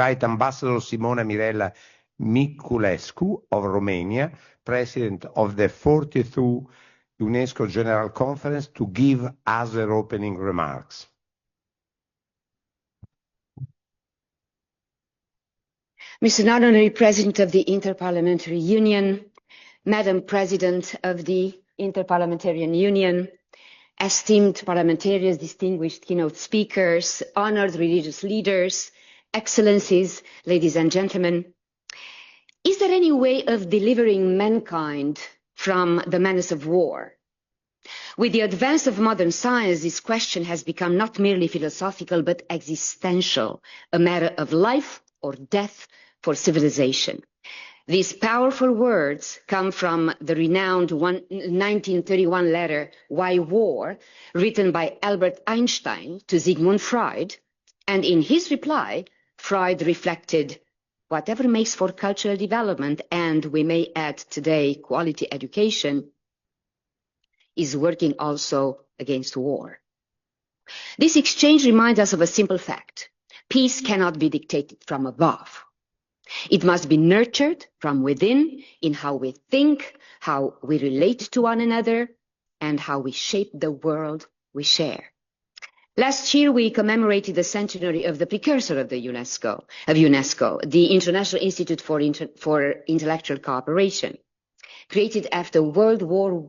invite Ambassador Simona-Mirela Miculescu of Romania, President of the 42 UNESCO General Conference, to give us her opening remarks. Mr. Honorary President of the Inter-Parliamentary Union, Madam President of the Inter-Parliamentary Union, esteemed parliamentarians, distinguished keynote speakers, honored religious leaders, excellencies, ladies and gentlemen, is there any way of delivering mankind from the menace of war? With the advance of modern science, this question has become not merely philosophical, but existential, a matter of life or death for civilization. These powerful words come from the renowned 1931 letter, Why War?, written by Albert Einstein to Sigmund Freud. And in his reply, Freud reflected, whatever makes for cultural development, and we may add today quality education, is working also against war. This exchange reminds us of a simple fact. Peace cannot be dictated from above. It must be nurtured from within in how we think, how we relate to one another, and how we shape the world we share. Last year, we commemorated the centenary of the precursor of UNESCO, the International Institute for Intellectual Cooperation, created after World War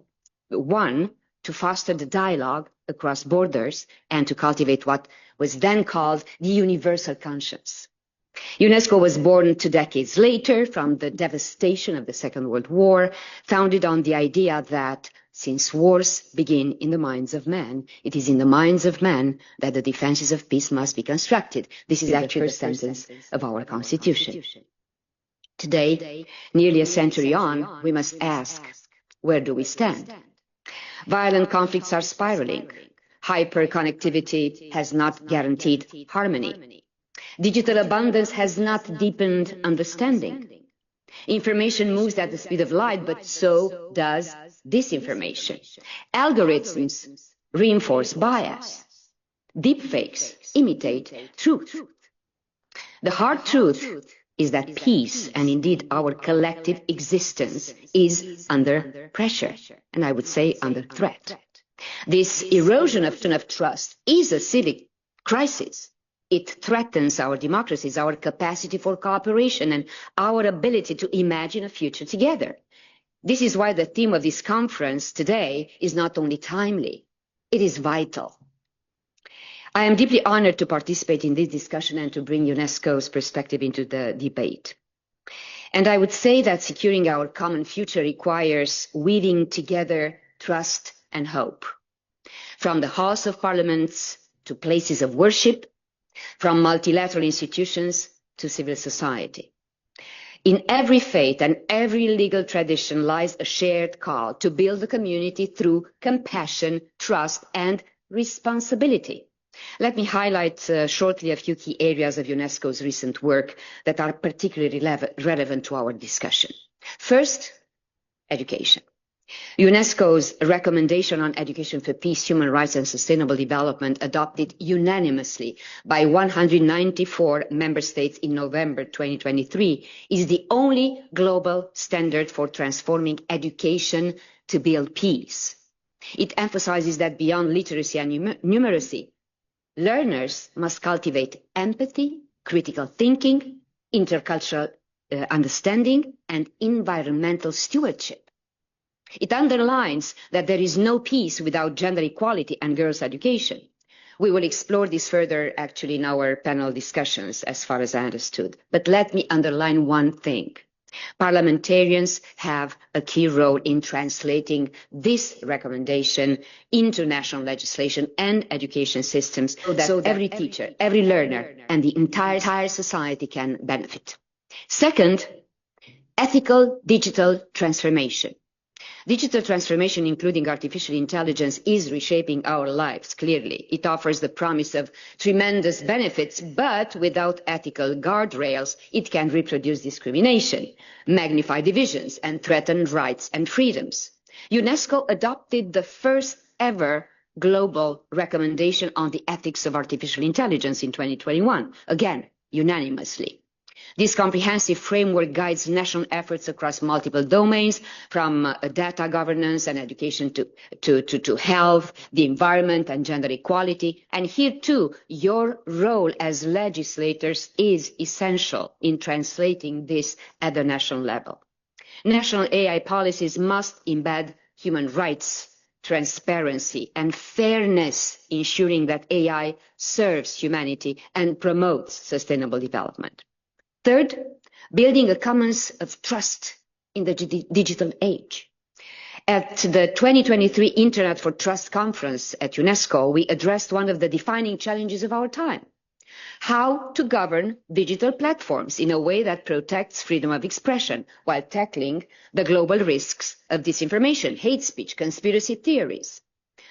I to foster the dialogue across borders and to cultivate what was then called the universal conscience. UNESCO was born 2 decades later from the devastation of the Second World War, founded on the idea that since wars begin in the minds of men, it is in the minds of men that the defenses of peace must be constructed. This is actually the sentence of our Constitution. Today, nearly a century on, we must ask, where do we stand? Violent conflicts are spiraling. Hyperconnectivity has not guaranteed harmony. Digital abundance has not deepened understanding. Information moves at the speed of light, but so does disinformation. Algorithms reinforce bias. Deepfakes imitate truth. The hard truth is that peace, and indeed our collective existence, is under pressure, and I would say under threat. This erosion of trust is a civic crisis. It threatens our democracies, our capacity for cooperation, and our ability to imagine a future together. This is why the theme of this conference today is not only timely, it is vital. I am deeply honored to participate in this discussion and to bring UNESCO's perspective into the debate. And I would say that securing our common future requires weaving together trust and hope. From the halls of parliaments to places of worship, from multilateral institutions to civil society. In every faith and every legal tradition lies a shared call to build the community through compassion, trust, and responsibility. Let me highlight shortly a few key areas of UNESCO's recent work that are particularly relevant to our discussion. First, education. UNESCO's recommendation on education for peace, human rights, and sustainable development, adopted unanimously by 194 member states in November 2023, is the only global standard for transforming education to build peace. It emphasizes that beyond literacy and numeracy, learners must cultivate empathy, critical thinking, intercultural understanding, and environmental stewardship. It underlines that there is no peace without gender equality and girls' education. We will explore this further, actually, in our panel discussions, as far as I understood. But let me underline one thing. Parliamentarians have a key role in translating this recommendation into national legislation and education systems so that every teacher, every learner, and the entire society can benefit. Second, ethical digital transformation. Digital transformation, including artificial intelligence, is reshaping our lives, clearly. It offers the promise of tremendous benefits, but without ethical guardrails, it can reproduce discrimination, magnify divisions, and threaten rights and freedoms. UNESCO adopted the first ever global recommendation on the ethics of artificial intelligence in 2021, again, unanimously. This comprehensive framework guides national efforts across multiple domains, from data governance and education to health, the environment, and gender equality. And here, too, your role as legislators is essential in translating this at the national level. National AI policies must embed human rights, transparency, and fairness, ensuring that AI serves humanity and promotes sustainable development. Third, building a commons of trust in the digital age. At the 2023 Internet for Trust Conference at UNESCO, we addressed one of the defining challenges of our time: how to govern digital platforms in a way that protects freedom of expression while tackling the global risks of disinformation, hate speech, conspiracy theories.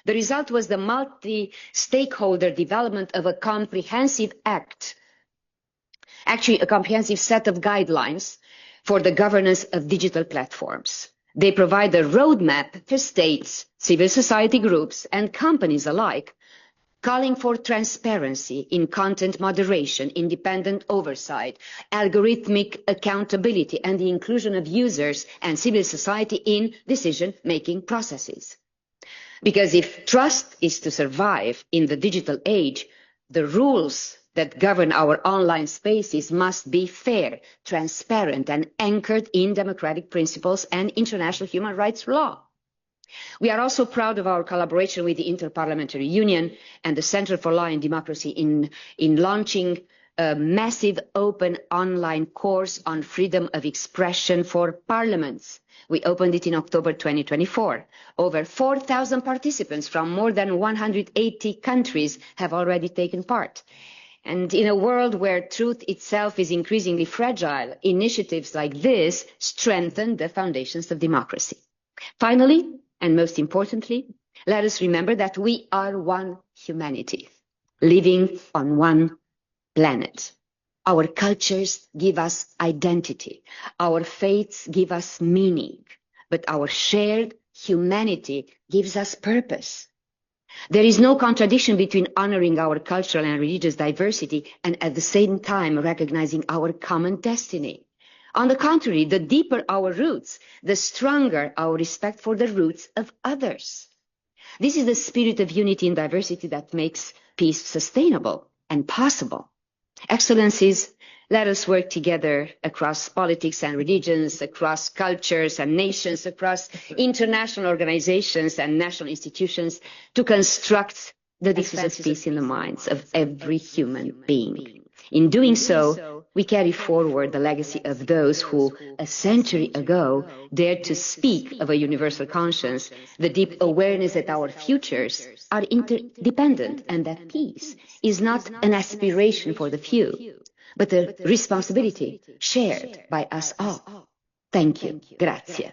The result was the multi-stakeholder development of a comprehensive a comprehensive set of guidelines for the governance of digital platforms. They provide a roadmap for states, civil society groups, and companies alike, calling for transparency in content moderation, independent oversight, algorithmic accountability, and the inclusion of users and civil society in decision-making processes. Because if trust is to survive in the digital age, the rules that govern our online spaces must be fair, transparent, and anchored in democratic principles and international human rights law. We are also proud of our collaboration with the Inter-Parliamentary Union and the Center for Law and Democracy in launching a massive open online course on freedom of expression for parliaments. We opened it in October 2024. Over 4,000 participants from more than 180 countries have already taken part. And in a world where truth itself is increasingly fragile, initiatives like this strengthen the foundations of democracy. Finally, and most importantly, let us remember that we are one humanity, living on one planet. Our cultures give us identity. Our faiths give us meaning. But our shared humanity gives us purpose. There is no contradiction between honoring our cultural and religious diversity and at the same time recognizing our common destiny. On the contrary, the deeper our roots, the stronger our respect for the roots of others. This is the spirit of unity in diversity that makes peace sustainable and possible. Excellencies, let us work together across politics and religions, across cultures and nations, across international organizations and national institutions to construct the defense of peace in the minds of every human being. In doing so, we carry forward the legacy of those who, a century ago, dared to speak of a universal conscience, the deep awareness that our futures are interdependent and that peace is not an aspiration for the few, but a responsibility shared by us all. Thank you. Grazie.